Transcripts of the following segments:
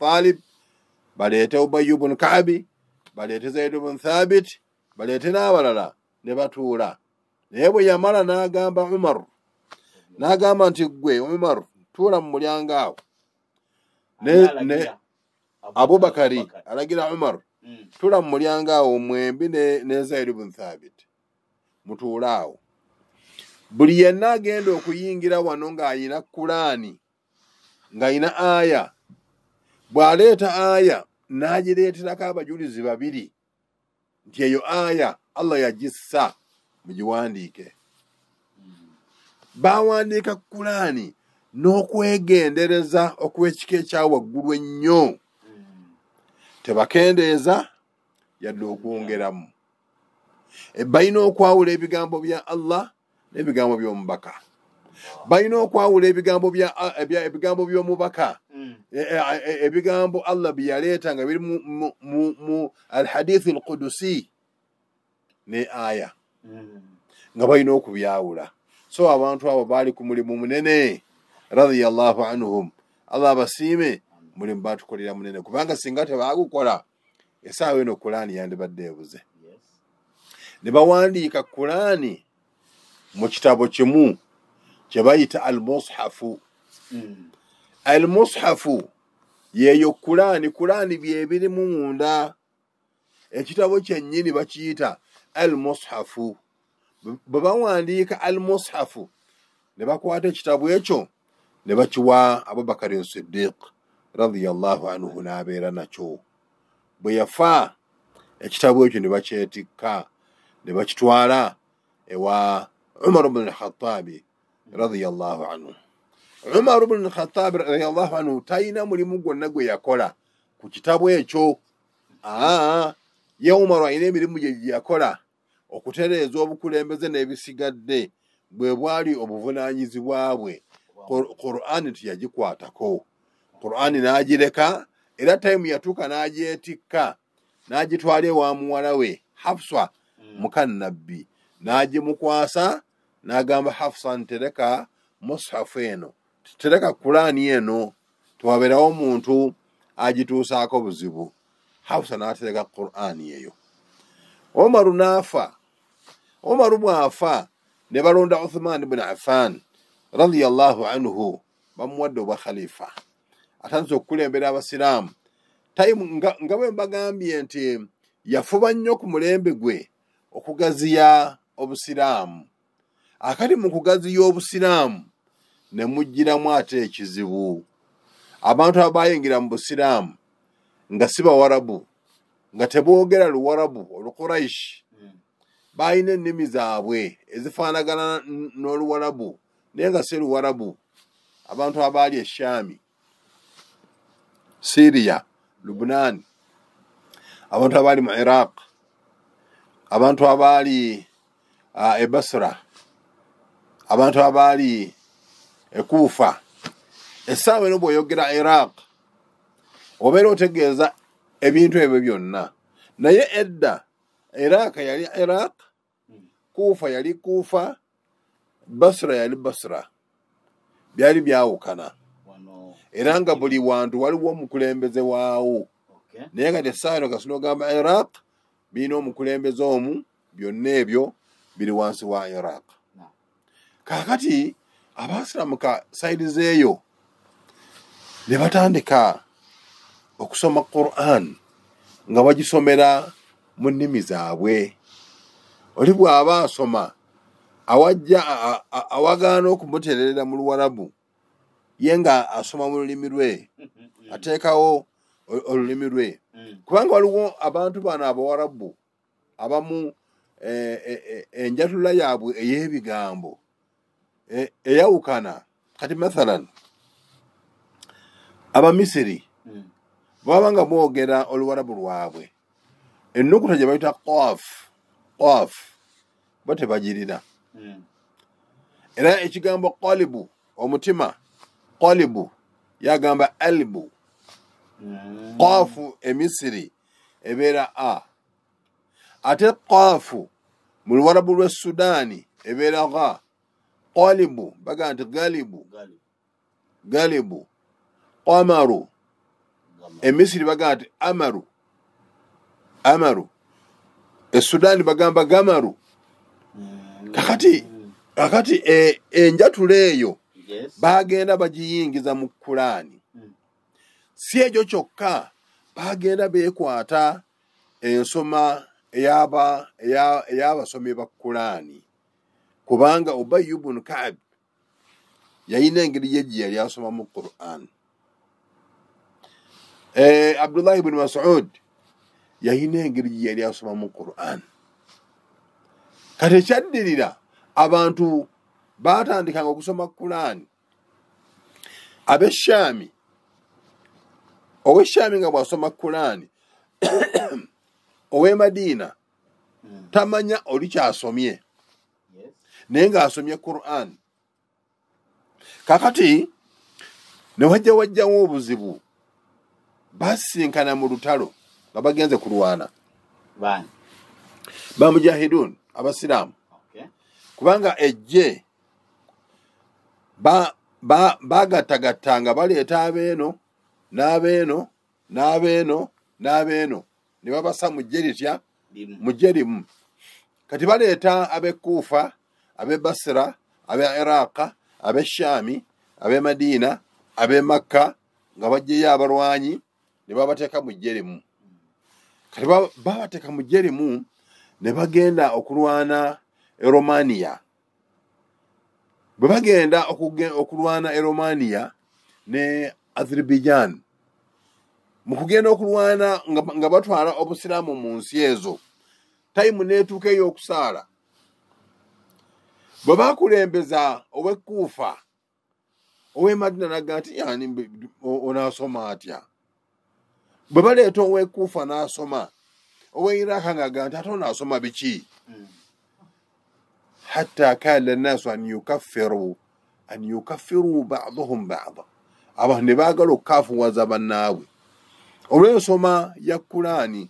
Talib, baleete Ubayy ibn Ka'b, baleete Zayd ibn Thabit, baleete n'abalala ne batuula. Naye bwe yamala n'agamba Umar, n'agamba nti gwe Umar tuula mu mulyango awo. Ne Abubakari alagira Umar tuula mu mulyango awo mwembi ne Zayd ibn Thabit mutuula awo. Buli yenna agenda okuyingira wano ng'ayina Qur'ani, ng'ayina aya, bw'aleeta aya n'agireeterako abajulizi babiri nti eyo aya Allah yagissa mugiwandiike. Bawandiika Qur'ani n'okwegendereza okw'ekika ekya waggulu ennyo, tebakendeeza yadde okwongeramu. Balina okwawula ebigambo bya Allah n'ebigambo by'omubaka. Balina okwawula ebigambo by'omubaka, ebigambo Allah bye yaleeta nga biri mu al-hadith al-qudusi ne aya, nga balina okubyawula. So abantu abo baali ku mulimu munene radiyallahu anhum. Allah basiime, mulimu baatukolera munene, kubanga singa tebaagukola esaawa eno Qur'ani yandibadde ebuze. Ne bawandiika Qur'ani mu kitabo kimu kye bayita al-mushafu. Al-mushafu yeeyo Qur'ani byebirimu munda. Ekitabo kyennyini bakiyita al-mushafu. Bwe bawandiika al-mushafu ne bakwata ekitabo ekyo ne bakiwa Abubakar Siddiq radiyallahu anhu n'abeera nakyo. Bwe yafa ekitabo ekyo ne bakyetikka ne bakitwala ewa Umar ibn al-Khattab radiyallahu anhu. Umar ibn al-Khattab radiyallahu anhu talina mulimu gwonna gwe yakola ku kitabo ekyo. Ye Umar alina emirimu gye yakola okutereeza obukulembeze n'ebisigadde bwe bwali obuvunaanyizibwa bwe. Qur'ani teyagikwatako. Qur'ani n'agireka, era time yatuuka n'agyetikka n'agitwala ewa muwala we Hafsa muka Nabbi, n'agimukwasa n'agamba Hafsa ntereka mushafu eno, tereka Qur'ani eno, tewabeerawo omuntu agituusaako buzibu. Hafsa n'atereka Qur'ani eyo. Omaru n'afa. Omaru bw'afa ne balonda Uthman ibn Affan radiyallahu anhu bamuwadde obwa khalifa, atandise okukulembera abasiraamu. Nga bwe mbagambye nti yafuba nnyo ku mulembe gwe okugaziya obusiraamu. Akati mu kugaziya obusiraamu ne mujjiramu ate ekizibu. Abantu abayingira mu busiraamu nga si Bawarabu, nga teboogera Luwarabu Olukuraishi, balina ennimi zaabwe ezifaanagana n'Oluwarabu naye nga si Luwarabu. Abantu abaali e Shami, Syria, Lebanon, abantu abaali mu Iraq, abantu abaali e Basra, abantu abaali e Kufa. Essaawa eno bw'oyogera Iraq obeera otegeeza ebintu ebyo byonna. Naye edda Iraq yali Iraq, Kufa yali Kufa, Basra yali Basra. Byali byawukana. Era nga buli wantu waliwo omukulembeze waawo. Naye nga essaawa eno kasino ogamba Iraq birina omukulembeze omu, byonna ebyo biri wansi wa Iraq. Kaakati abaasiramuka sayidi zeeyo ne batandika okusoma Qur'an nga bagisomera mu nnimi zaabwe. Oli bw'aba asoma awajja awagaana okumutererera mu Luwarabu, ye nga asoma mu lulimi lwe, ateekawo olulimi lwe. Kubanga waliwo abantu bano Abawarabu abamu enjatula yaabwe ey'ebigambo eyawukana. Kati mathalan Abamisiri baba nga boogera Oluwarabu lwabwe, ennukuta gye bayita qaf bo tebagirina. Era ekigambo qalibu, omutima, qalibu yagamba albu. Qafu emisiri ebeera a. Ate qafu mu Luwarabu lw'e Sudaani ebeera gha. Qalibu baga nti galibu, qamaru, Emisiri bagamba amaru Sudani bagamba gamaru. Kakati enjatula eyo bagenda bagiyingiza mu Kurani. Si ekyo kyokka bagenda beekwata ensoma ey'abasomi ba Kurani. Kubanga Ubay ibn Ka'b yayina engeri ye gye yali asoma mu Qur'an. Abdullah ibn Mas'ud yayina engeri gye yali asoma mu Qur'an. Kati ekyaddirira abantu baatandikanga okusoma Qur'an. Ow'Eshami nga bw'asoma Qur'an ow'e Madina tamanya oli kyasomye naye ng'asomye Qur'an. Kakati ne wajjawo obuzibu, basinkana mu lutalo nga bagenze kulwana ba mujahidun abasiraamu. Kubanga ejje bagattagattanga baleeta abeeno n'abeeno ne babasa mu ggye litya mu ggye limu. Kati baleeta ab'e Kuufa, ab'e Basra, ab'e Iraq, ab'e Shami, ab'e Madina, ab'e Makka nga bajjeyo abalwanyi ne babateeka mu ggye limu. Kati babateeka mu ggye limu ne bagenda okulwana e Romania. Bwe bagenda okulwana e Romania ne Azerbaijan, mu kugenda okulwana nga batwala obusiraamu mu nsi ezo, tayimu n'etuuka ey'okusaala. Bwe bakulembeza ow'e Kuufa, ow'e Madina n'agamba nti yani onaasoma atya. Bwe baleeta ow'e Kuufa n'asoma, ow'e Iraq ng'agamba nti ate onaasoma biki? Hatta kaana nnaasu an yukaffiru ba'duhum ba'da. Abantu ne baagala okukaafuwaza bannaabwe olw'ensoma ya Qur'ani.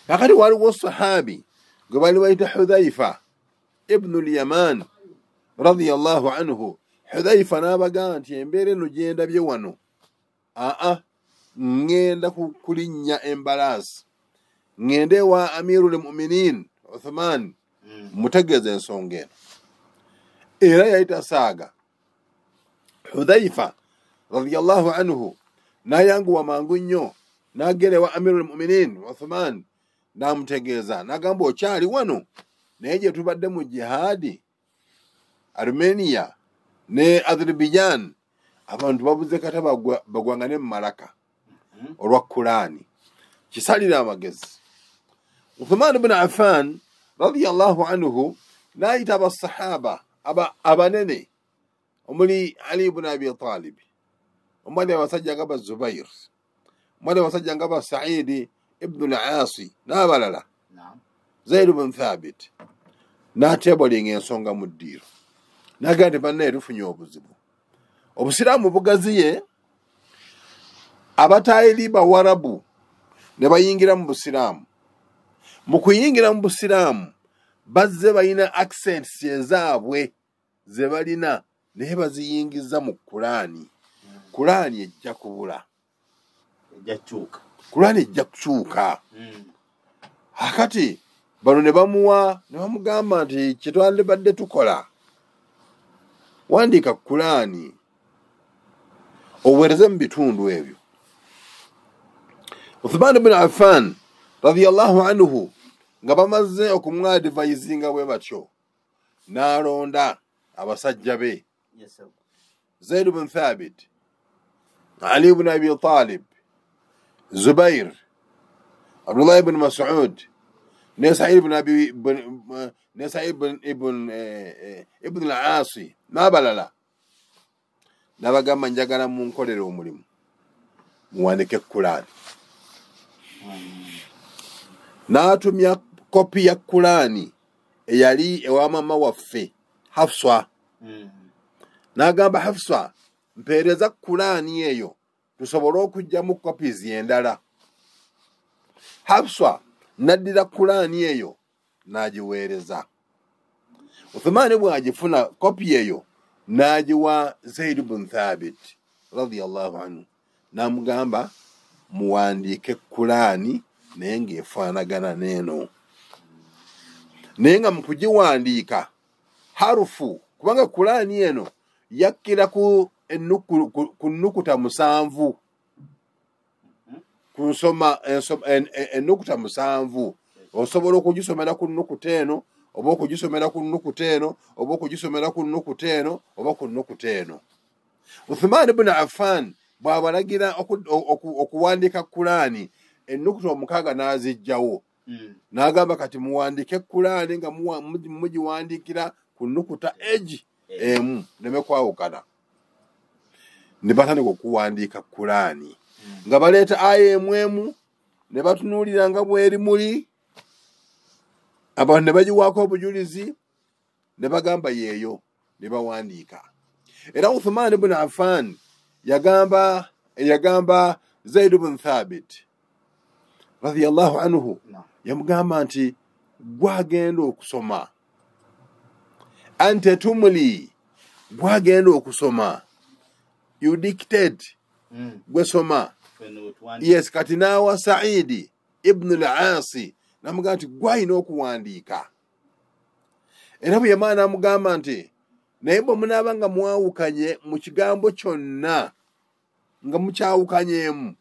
Kakati waliwo sahabi gwe bali bayita Hudhaifa ibn al-Yaman radiyallahu anhu. Hudhaifa n'abagamba nti embeera eno gye ndabye wano, ngenda kulinnya embalaasi ngende ewa Amirul Mu'minin Uthman mutegeeza ensonga eno. Era yayita saaga. Hudhaifa radiyallahu anhu n'ayanguwa mangu nnyo n'agenda ewa Amirul Mu'minin Uthman n'amutegeeza, n'agamba okyali wano naye gye tubadde mu jihaadi Armenia ne Azerbaijan abantu babuze kata bagwangane mu malaka olwa Qur'ani. Kisalira amagezi. Uthman ibn Affan radiyallahu anhu n'ayita abasahaba abanene omuli Ali ibn Abi Talib, omuli abasajja nga Zubair, omuli abasajja nga Sa'id ibn al-Aasi n'abalala, Zayd ibn Thabit, n'ateebolinga ensonga mu ddiiro. N'agamba nti bannaye tufunye obuzibu. Obusiraamu bugaziye, abataayiri bawarabu ne bayingira mu busiraamu. Mu kuyingira mu busiraamu bazze balina accents ezaabwe ze balina naye baziyingiza mu Qur'ani. Qur'ani ejja kubula, Qur'ani ejja kukyuka. Akati bano ne bamugamba nti kyetwandibadde tukola, wandiika Qur'ani obuweereze mu bitundu ebyo. Uthman ibn Affan radiyallahu anhu nga bamaze okumwadvisinga bwe batyo, n'alonda abasajja be, Zayd ibn Thabit, Ali ibn Abi Talib, Zubair, Abdullah ibn Mas'ud, ne Sa'id ibn al-Aasi n'abalala. N'abagamba njagala munkolere omulimu, muwandike Qur'ani. N'atumya kopi ya Qur'ani eyali ewa mama waffe Hafsa. N'agamba Hafsa, mpeereza Qur'ani eyo tusobole okugyamu copies endala. Hafsa n'addira Qur'ani eyo n'agiweereza. Uthman bw'agifuna kopi eyo n'agiwa Zayd ibn Thabit radiyallahu anhu. namugamba muwandiike Kulaani naye ng'efaanagana n'eno. Naye nga mu kugiwandiika harufu, kubanga Kulaani eno yakkira ku nnukuta 7 ku nsoma ennukuta 7. Osobola okugisomera ku nnukuta eno, oba okugisomera ku nnukuta eno, oba okugisomera ku nnukuta eno, oba ku nnukuta eno. Uthman ibn Affan bw'abalagira okuwandiika Kulaani, ennukuta 6 n'azigyawo. N'agamba kati muwandiike Kulaani nga mugiwandiikira ku nnukuta emu, neme kwawukana. Ne batandika okuwandiika Kulaani nga baleeta aya emu ne batunuulira nga bw'eri muli, abantu ne bagiwaako obujulizi ne bagamba yeeyo, ne bawandiika. Era Uthman ibn Affan yagamba Zaid ibn Thabit radiyallahu anhu, yamugamba nti gwagenda okusoma, ante tumuli, gwagenda okusoma, you dictate, gwe soma. Yes, kati naawa Saidi ibn al-Asi namugamba nti gwalina okuwandiika. Era bwe yamala namugamba nti naye bwe munaaba nga mwawukanye mu kigambo kyonna nga mukyawukanyeemu,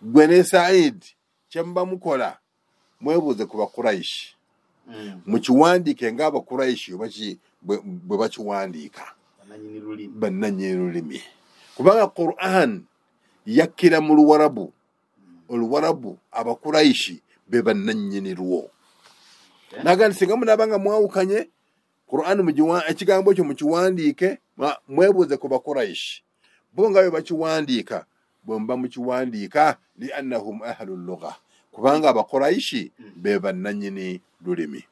gwe ne Saidi kye muba mukola mwebuuze ku Bakuraishi, mukiwandiike ng'Abakuraishi bwe bakiwandiika, bannannyini lulimi. Kubanga Qur'an yakkira mu Luwarabu. Oluwarabu Abakuraishi be bannannyini lwo. Naga nti singa munaaba nga mwawukanye, Qur'an ekigambo ekyo mukiwandiike, mwebuuze ku Bakuraishi bo nga bwe bakiwandiika, bwe muba mukiwandiika li annahum ahlu lugha, kubanga Abakuraishi be bannannyini lulimi.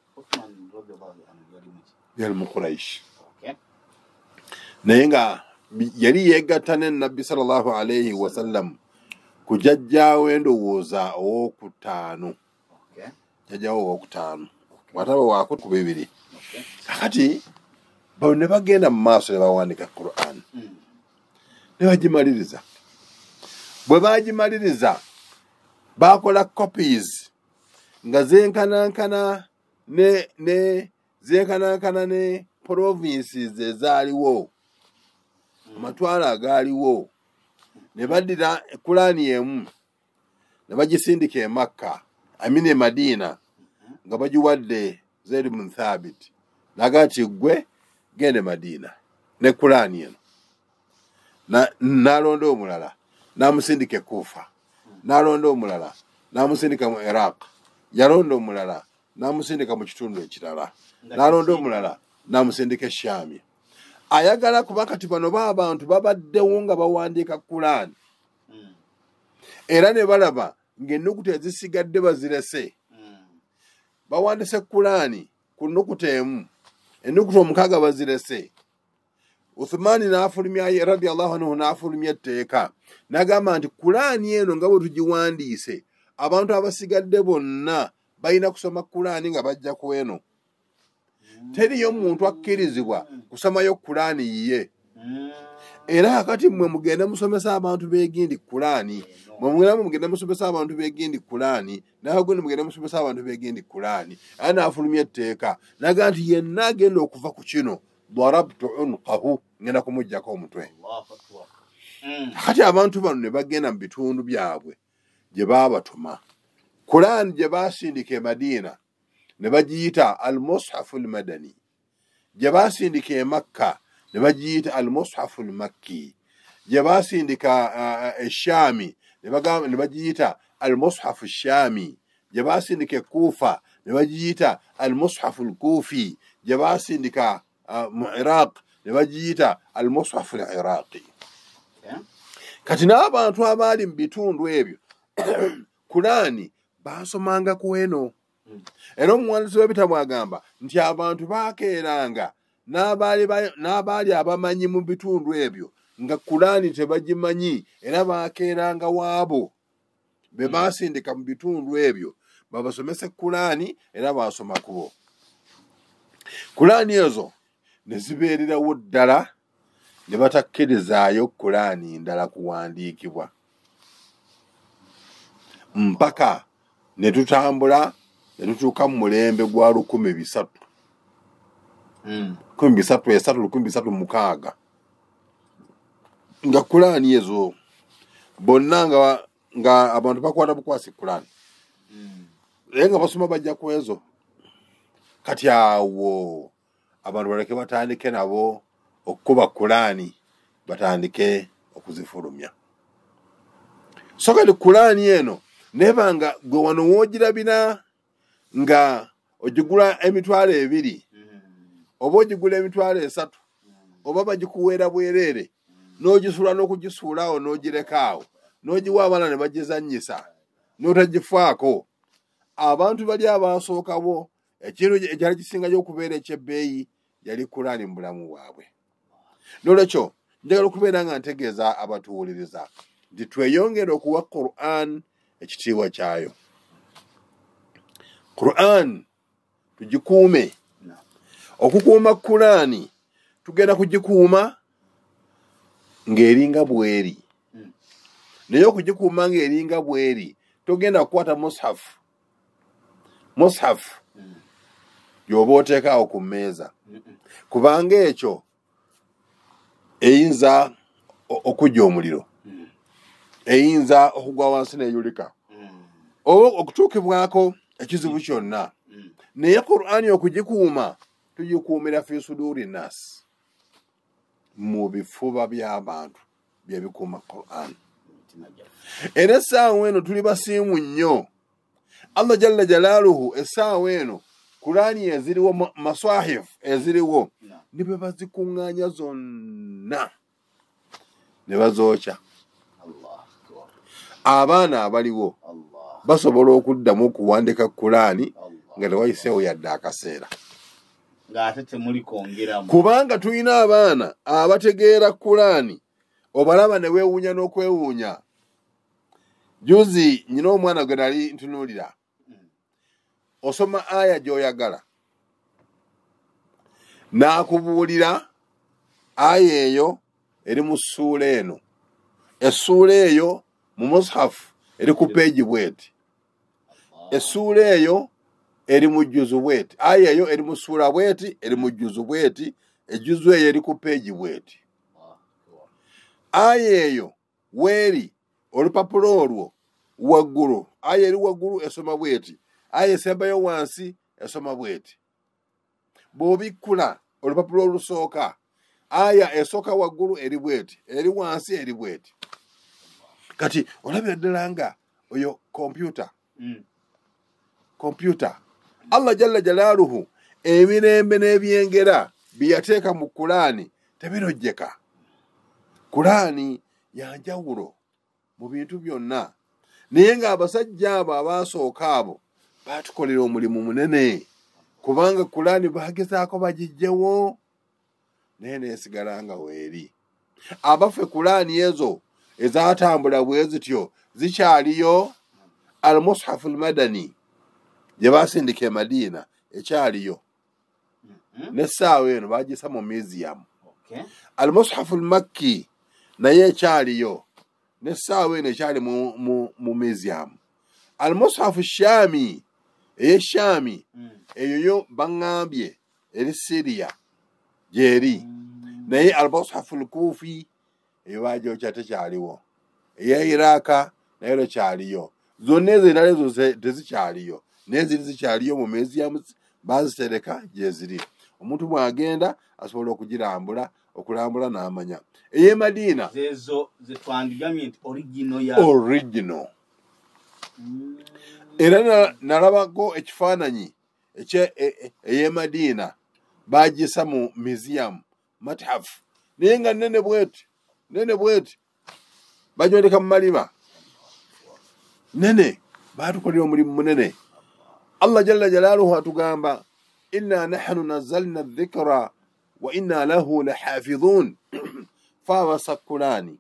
Yali Mukuraishi. Naye nga yali yeegatta ne Nabbi sallallahu alayhi wa sallam ku jjajjaawe ndowooza ow'okutaano. Jjajjaawe ow'okutaano. Wataba waako ku 2. Kakati bo ne bagenda mu maaso ne bawandiika Qur'an. Ne bagimaliriza. Bwe baagimaliriza baakola copies nga zenkanankana ne provinces ezaaliwo, amatwala agaaliwo. Ne baddira Kulaani emu ne bagisindika e Makka, e Madiina, nga bagiwadde Zaid ibn Thabit. Naga nti gwe gende Madiina ne Kulaani eno. N'alonda omulala n'amusindika e Kufa, n'alonda omulala n'amusindika mu Iraq, yalonda omulala n'amusindika mu kitundu ekirala, n'alonda omulala n'amusindika e Shaami. Ayagala kuba kati bano abantu babaddewo nga bawandiika Kulaani, era ne balaba ng'ennukuta ezisigadde bazirese. Bawandiise Kulaani ku nnukuta emu, ennukuta 6 bazirese. Uthmani n'afulumya radiyallahu anhu n'afulumya etteeka n'agamba nti Kulaani eno nga bwe tugiwandiise, abantu abasigadde bonna balina kusoma Kulaani nga bajja ku eno. Teriyo muntu akkirizibwa kusomayo Kulaani yiye. Era akati mmwe mugenda musomesa abantu beegindi Kulaani, mugenda musomesa abantu beegindi Kulaani, nawe gwe mugenda musomesa abantu beegindi Kulaani. Era n'afulumya etteeka n'agamba nti yenna agenda okuva ku kino, darabtu unqahu, ngenda kumuggyako omutwe. Kati abantu bano ne bagenda mu bitundu byabwe gye baabatuma. Kulaani gye baasindika e Madiina ne bagiyita al-Mushafu al-Madani, gye baasindika e Makka ne bagiyita al-Mushafu al-Makki, gye baasindika e Shaami ne bagiyita al-Mushafu al-Shaami, gye baasindika e Kufa ne bagiyita al-Mushafu al-Kufi, gye baasindika mu Iraq ne bagiyita al-Mushafu al-Iraqi. Kati n'abantu abaali mu bitundu ebyo Kulaani baasomanga ku eno. Era omuwandiisi w'ebitabo agamba nti abantu baakeeranga n'abaali abamanyi mu bitundu ebyo nga Kulaani tebagimanyi, era baakeeranga waabo be baasindika mu bitundu ebyo babasomese Kulaani era baasoma kubo. Kulaani ezo ne zibeererawo ddala, ne batakkirizaayo Kulaani ndala kuwandiikibwa. mpaka ne tutambula ne tutuuka mu mulembe gwa 1300 1336 nga Qur'ani ezo bonna nga abantu bakwata bukwasi Qur'ani nga basoma bajja ku ezo kati awo abantu baleke batandike nabo okuba Qur'ani batandike okuzifulumya so kati Qur'ani eno nebanga gwe wano wogirabina nga ogigula emitwalo 2 oba ogigula emitwalo 3 oba bagikuweera bwerere n'ogisula n'okugisuulawo n'ogirekaawo n'ogiwa abaana ne bagizannyisa n'otagifaako abantu bali abaasookawo ekintu ekyali kisingayo okubeera ekyebbeeyi yali Qur'ani mu bulamu bwabwe. Nolwekyo njagala okubeera nga ntegeeza abatuwuliriza nti tweyongere okuwa Qur'an ekitiibwa kyayo. Qur'an tugikuume. Okukuuma Qur'ani tugenda kugikuuma ng'eringa bweri. Naye okugikuuma ng'eringa bweri togenda kukwata mushafu yoba oteekaawo ku mmeeza kubanga ekyo eyinza okujja omuliro eyinza okugwa wansi n'eyulika oba okutuukibwako ekizibu kyonna. Naye Qur'ani okugikuuma tugikuumira fi suduri nas mu bifuba by'abantu byebikuuma Qur'ani. Era essaawa eno tuli basiimu nnyo. Allah jalla jalaaluhu essaawa eno Qur'ani eziriwo maswahif eziriwo ne bwe bazikuŋŋaanya zonna ne bazookya. Abaana abaliwo basobola okuddamu okuwandika Qur'ani nga tewayiseewo yadde akaseera kubanga tulina abaana abategeera Qur'ani obalaba ne weewuunya n'okwewuunya. Juzi nyina omwana gwe nali ntunuulira osoma aya gy'oyagala n'akubuulira aya eyo eri mu ssuula eno essuula eyo mu mushafu eri ku peegi bweti essuula eyo eri mu jjuzu bweti aya eyo eri mu ssuula bweti eri mu jjuzu bweti ejjuzu eyo eri ku peegi bweti aya eyo weeri olupapula olwo waggulu aya eri waggulu esoma bweti aya esembayo wansi esoma bweti. Bw'obikkula olupapula olusooka aya esooka waggulu eri bweti eri wansi eri bweti. Kati olabira ddala nga oyo kompyuta Allah jalla jalaaluhu emirembe n'ebyengera byeyateeka mu Qur'ani tebirojjeka. Qur'ani yanjawulo mu bintu byonna naye ng'abasajja abo abaasooka abo baatukolera omulimu munene kubanga Qur'ani baagezaako bagijjewo naye neesigala nga weeri. Abaffe Qur'ani ezo ezaatambula bwe zityo zikyaliyo. Al-Mushafu al-Madani gye baasindika e Madiina ekyaliyo n'essaawa eno baagisa mu museum. Al-Mushafu al-Makki naye ekyaliyo n'essaawa eno ekyali mu museum. Al-Mushafu Shami ey'Eshami eyo yo baŋŋambye eri Syria gyeri naye Al-Mushafu al-Kufi eyo baagyokya tekyaliwo. Eya Iraka nayo tekyaliyo. Zonna ezo endala ezo tezikyaliyo naye ziri zikyaliyo mu museum baazitereka gye ziri. Omuntu bw'agenda asobola okugirambula okulambula n'amanya. Ey'e Madiina ezo zetwandigamye nti original. Era nalabako ekifaananyi ey'e Madiina baagisa mu museum mathafu naye nga nnene bweti bagyondeka mu malima nene baatukolera omulimu munene. Allah jalla jalaaluhu atugamba inna nahnu nazzalna dhikra wa inna lahu lahafidhun. Faabasa Qur'ani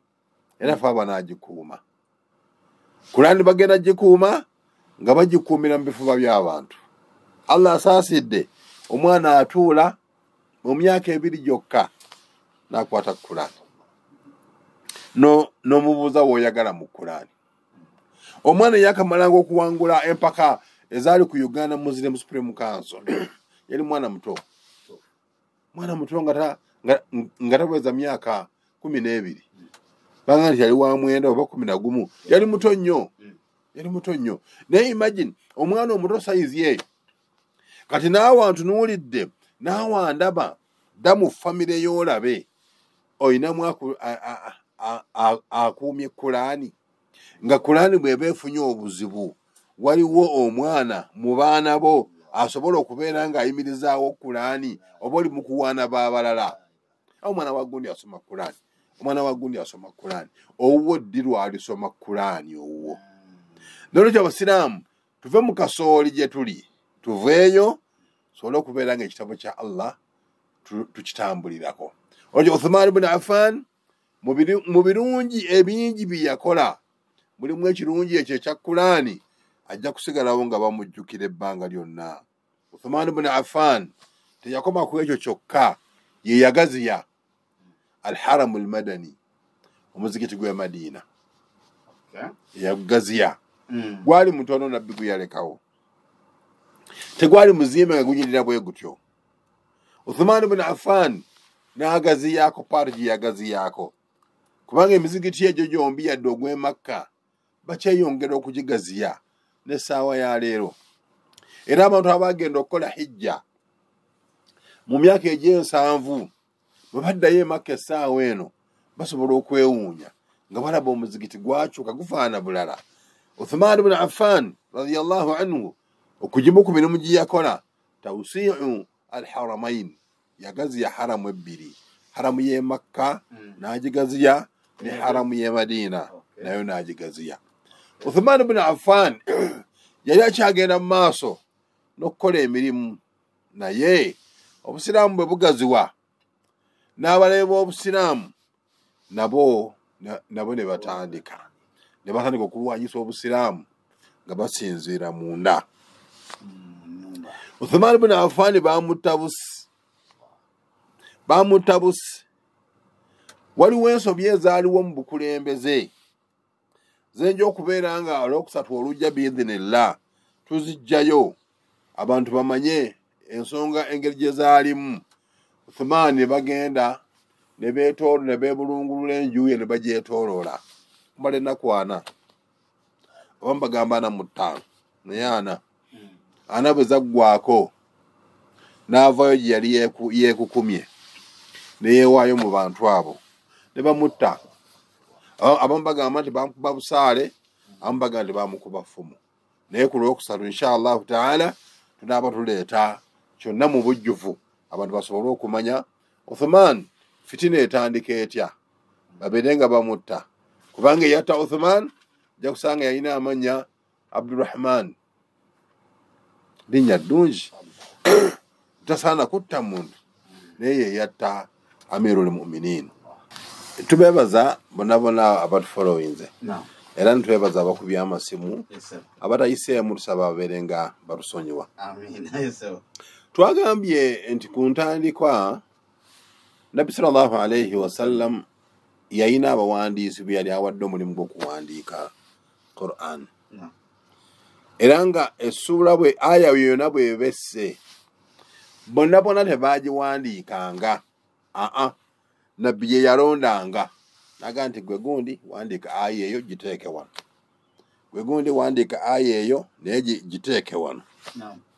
era faaba n'agikuuma. Qur'ani bagenda gikuuma nga bagikuumira mu bifuba by'abantu. Allah asaasidde omwana atuula mu myaka 2 gyokka n'akwata Qur'ani n'omubuuza w'oyagala mu Qur'ani. omwana yakamalanga okuwangula empaka ezaali ku Uganda Muslim Supreme Council yali mwana muto nga taweza myaka 12 banga nti yali wa mwenda oba 11 yali muto nnyo naye imagine omwana omuto size ye kati n'awantu nuulidde n'awandaba damu famire y'olabe oyinamu akuumye Kulaani nga Kulaani bw'eba efunye obuzibu waliwo omwana mu baana bo asobola okubeera ng'ayimirizaawo Kulaani oba oli mu kuwaana b'abalala omwana wa gundi asoma Kulaani owuwo ddirwa alisoma Kulaani owuwo nolwekyo abasiraamu tuve mu kasooli gye tuli tuveeyo tusobole okubeera ng'ekitabo kya Allah tukitambulirako olwekyo Uthman ibn Affan mu birungi ebingi bye yakola mulimu ekirungi ekyo ekya Kulaani ajja kusigalawo nga bamujjukira ebbanga lyonna. Uthman ibn Affan teyakoma ku ekyo kyokka ye yagaziya al-Haram al-Madani omuzikiti gw'e Madina yagaziya gwali mutono nabbi gwe yalekawo tegwali muzimbe nga gunyirira bwe gutyo. Uthman ibn Affan n'agaziyaako paati gye yagaziyaako kubanga emizigiti egyo gyombi yadde ogw'e Makka bakyeyongera okugigaziya n'essaawa ya leero era abantu abagenda okukola hijja mu myaka egy'ensanvu bwe baddayo e Makka essaawa eno basobola okwewuunya nga balaba omuzigiti gwakyuka gufaana bulala. Uthman ibn Affan radiyallahu anhu okugimu ku mirimu gye yakola tawsi'u al-haramain yagaziya haramu ebbiri haramu y'e Makka n'agigaziya ne haramu y'e Madina nayo n'agigaziya. Uthman ibn Affan yali akyagenda mu maaso n'okukola emirimu naye obusiraamu bwe bugaziwa n'abalabe b'obusiraamu nabo ne batandika okulwanyisa obusiraamu nga basinziira munda. Uthman ibn Affan bamutta busi waliwo ensobi ezaaliwo mu bukulembeze zenja okubeera nga olwokusatu olujja biidhinillah tuzijjayo abantu bamanye ensonga engeri gye zaalimu. Uthman ne bagenda ne beebulungulula enjuye ne bagyetooloola kumala ennaku 4 oba mbagamba 45 naye 4 bwe zaggwako n'avaayo gye yali yeekukumye ne yeewaayo mu bantu abo ne bamutta. Abamu bagamba nti bamukuba busaale abamu bagamba nti bamukuba ffumu naye ku lwokusatu inshallah taala tunaaba tuleeta kyonna mu bujjuvu abantu basobole okumanya Uthman fitina etandika etya babeere nga bamutta kubanga yatta Uthman ajja kusanga yalina amannya Abdurrahman linnya ddungi tasaana kutta muntu naye yatta Amirul Mu'minin. Tubeebaza bonna abatufolowinze era nitwebaza abakubya amasimu abatayiseemu tusaba babeere nga batusonyiwa. Twagambye nti ku ntandikwa Nabbi sallallahu alayhi wasallam yayina abawandiisi bwe yali awadde omulimu gw'okuwandiika Quran era nga essuula bwe aya yonna bwebesse bonna tebaagiwandiikanga nabbi ye yalondanga naga nti gwe gundi wandiika aya eyo giteeke wano gwe gundi wandiika aya eyo naye giteeke wano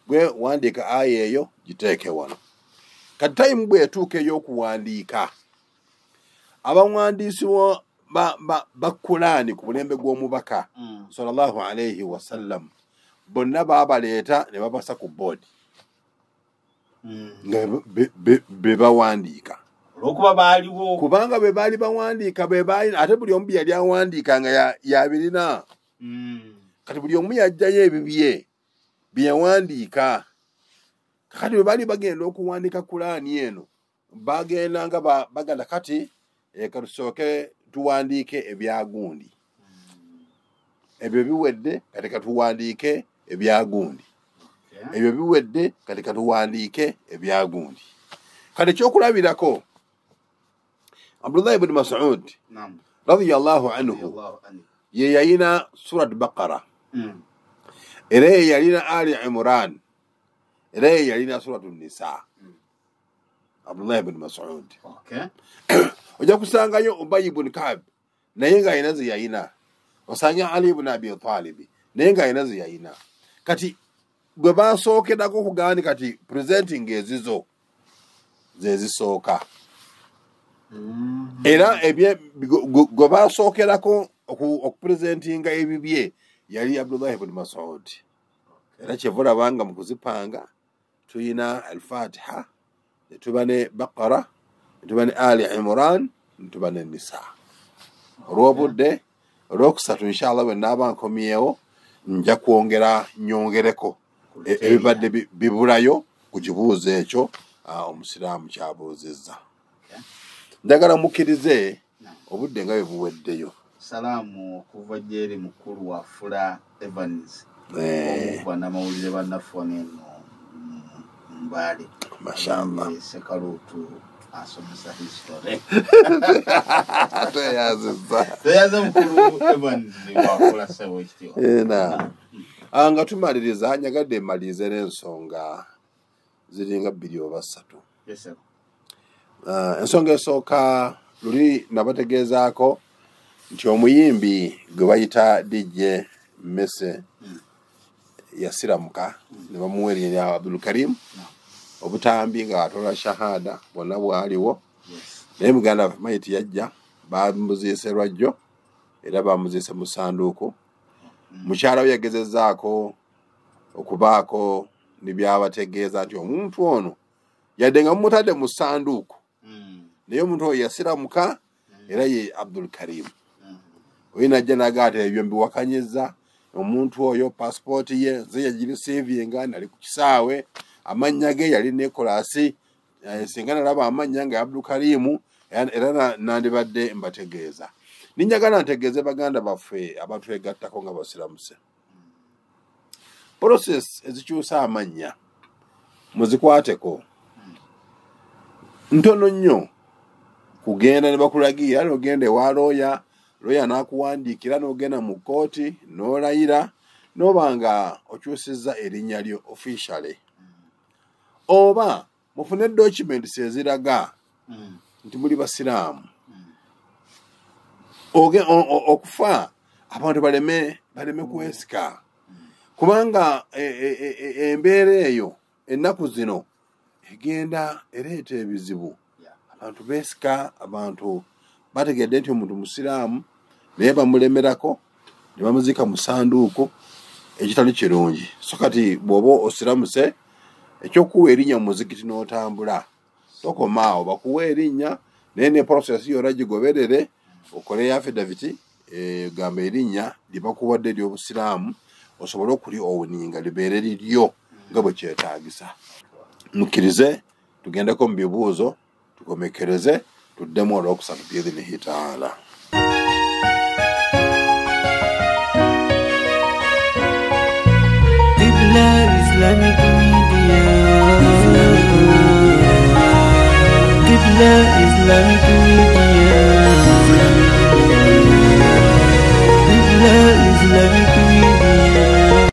gwe wandiika aya eyo giteeke wano. Kati tayimu bwetuuka ey'okuwandiika abawandiisi ba Kulaani ku bulembe gw'omubaka sallallahu alayhi wasallam bonna baabaleeta ne babasa ku boodi nga be bawandiika kubanga be baali bawandiika ate buli omu yali awandiika nga yabirina kati buli omu yajjayo ebibye bye yawandiika. Kati bwe baali bagenda okuwandiika Kulaani eno bagenda nga baganda kati katusooke tuwandiike ebyagundi ebyo biwedde kati katuwandiike ebyagundi ebyo biwedde kati katuwandiike ebyagundi. Kati ekyokulabirako Abdullah ibn Mas'ud radiyallahu anhu ye yayina surat Baqara era ye yalina Ali Imran era ye yalina surat Nisa. Abdullah ibn Mas'ud. Okay. Ojja kusangayo Ubay ibn Ka'b naye nga ayina ze yayina. Osanga Ali ibn Abi Talib naye nga ayina ze yayina. Kati gwe basookerako kugani kati presenting ezizo zezisooka. Era ebye gwe basookerako okupresentinga ebibye yali Abdullah ibn Mas'ud. Era kyevula banga mu kuzipanga tuyina al-Fatiha, netubane Baqara, netubane Ali Imran, netubane Nisa. Olw'obudde olwokusatu inshallah bwe naaba nkomyewo nja kwongera nyongereko ebibadde bibulayo ku kibuuzo ekyo omusiraamu kyabuuzizza. Njagala mukkirize obudde nga bwe buweddeyo. Salaamu okuva gyeri mukulu wa Fula Evans omukwana mawulire bannaffe eno Mbale. Mashallah. Sekalutu asomesa history. Toyaza mukulu Evans wa Fula sebo ekitiwa. Nga tumaliriza nyagadde malize n'ensonga ziringa 2 oba 3. Yes sir. Ensonga esooka luli nabategeezaako nti omuyimbi gwe bayita DJ Mese yasiramuka ne bamuwa erinnya Abdul Karim obutambi nga atola shahada bwonna bwaliwo. Naye muganda maiti yajja bamuziise lwajjo era bamuziise mu ssanduuku. Mukyala we yagezezaako okubaako nebyabategeeza nti omuntu ono yadde nga mumutadde mu ssanduuku naye omuntu oyo yasiramuka era ye Abdul Karim. Oyo najja nagaata ebyo mbiwakanyiza omuntu oyo passport ye nze yagirisiivinga nali ku kisaawe amannya ge yali Nikolasi singa nalaba amannya nga Abdul Karim era nandibadde mbategeeza. Ninjagala ntegeeze baganda baffe abatwegattako nga basiramuse. Process ezikyusa amannya muzikwateko. Ntono nnyo kugenda ne bakulagira n'ogenda ewa looya n'akuwandiikira n'ogenda mu kkooti n'olayira n'oba nga okyusizza erinnya lyo officially. Oba mufune documents eziraga nti muli basiraamu. Okufa abantu baleme kwesika. Kubanga embeera eyo ennaku zino egenda ereeta ebizibu. Abantu beesika, abantu bategedde nti omuntu musiraamu naye bamulemerako ne bamuzika mu ssanduuku ekitali kirungi. So kati bw'oba osiramuse ekyokuwa erinnya mu muzikiti n'otambula tokomaawo bakuwa erinnya naye ne process yonna gigoberere okole affidavit gamba erinnya lye bakuwadde ery'obusiraamu osobole okuli owuninga libeere liryo nga bwe kyetaagisa. Mukkirize tugendeko mu bibuuzo tukomekereze tuddemu olwokusatu biidhinihi taala. Qibla Islamic